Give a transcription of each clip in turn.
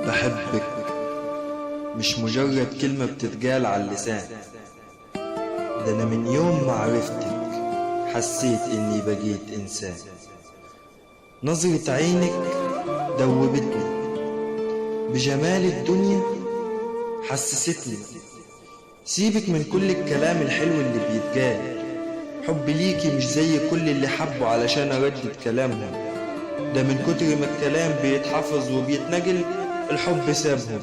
بحبك مش مجرد كلمة بتتقال على اللسان، ده أنا من يوم ما عرفتك حسيت إني بقيت إنسان. نظرة عينك دوبتني بجمال الدنيا، حسستني سيبك من كل الكلام الحلو اللي بيتقال. حبي ليكي مش زي كل اللي حبوا علشان أردد كلامهم، ده من كتر ما الكلام بيتحفظ وبيتنقل الحب سابهم.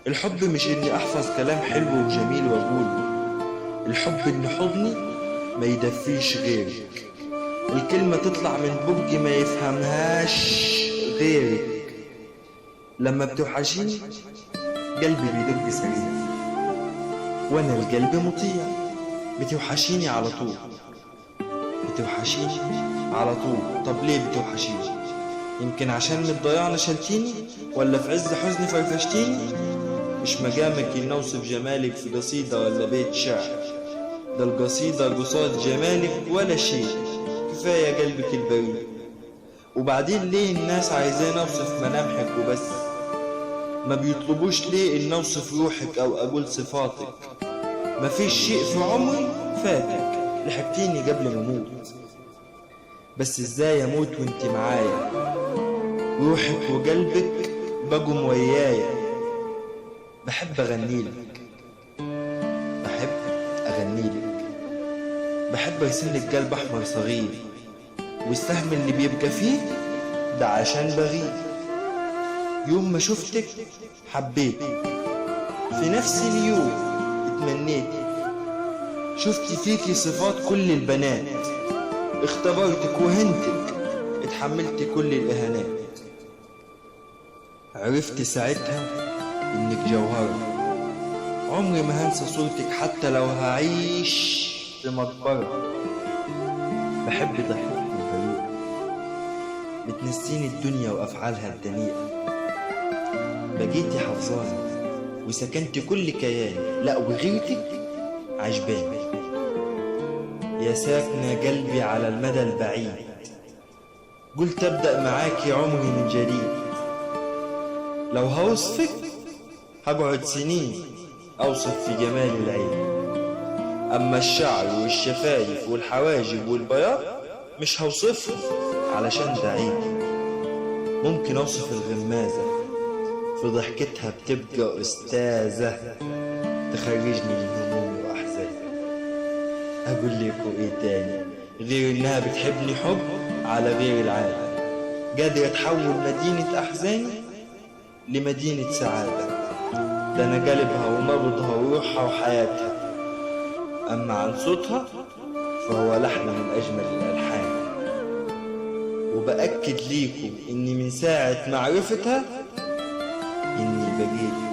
الحب مش إني أحفظ كلام حلو وجميل وأقوله، الحب إن حضني ما يدفيش غيرك، الكلمة تطلع من بقي ما يفهمهاش غيرك. لما بتوحشيني قلبي بيدق سريع وانا القلب مطيع، بتوحشيني على طول، بتوحشيني على طول. طب ليه بتوحشيني؟ يمكن عشان من الضياع نشلتيني، ولا في عز حزني فرفشتيني؟ مش مجامك إن أوصف جمالك في قصيدة ولا بيت شعر، ده القصيدة قصاد جمالك ولا شيء، كفاية قلبك البريء. وبعدين ليه الناس عايزين أوصف ملامحك وبس؟ ما بيطلبوش ليه إن أوصف روحك أو أقول صفاتك؟ مفيش شيء في عمري فاتك، لحقتيني قبل ما أموت، بس إزاي أموت وإنت معايا؟ روحك وقلبك بقوا ويايا. بحب أغنيلك، بحب أغنيلك، بحب أرسملك قلب أحمر صغير، والسهم اللي بيبقى فيه ده عشان بغير. يوم ما شفتك حبيت، في نفس اليوم اتمنيت، شفت فيكي صفات كل البنات، اختبرتك وهنتك، اتحملت كل الإهانات. عرفت ساعتها إنك جوهرة، عمري ما هنسى صورتك حتى لو هعيش في مقبرة. بحب ضحكتك البريئة، بتنسيني الدنيا وأفعالها الدنيئة. بقيتي حافظاني وسكنت كل كياني، لا وغيرتك عجباني يا ساكنة قلبي على المدى البعيد. قلت أبدأ معاكي عمري من جديد، لو هوصفك هقعد سنين أوصف في جمال العين. أما الشعر والشفايف والحواجب والبياض مش هوصفه علشان ده عيب. ممكن أوصف الغمازة في ضحكتها بتبقى أستاذة، تخرجني من همومي وأحزاني. أقول لكم إيه تاني غير إنها بتحبني حب على غير العادة، قادرة تحول مدينة أحزاني لمدينة سعادة. ده أنا قلبها ومرضها وروحها وحياتها، أما عن صوتها فهو لحن من أجمل الألحان. وبأكد ليكم إني من ساعة معرفتها إني بقيت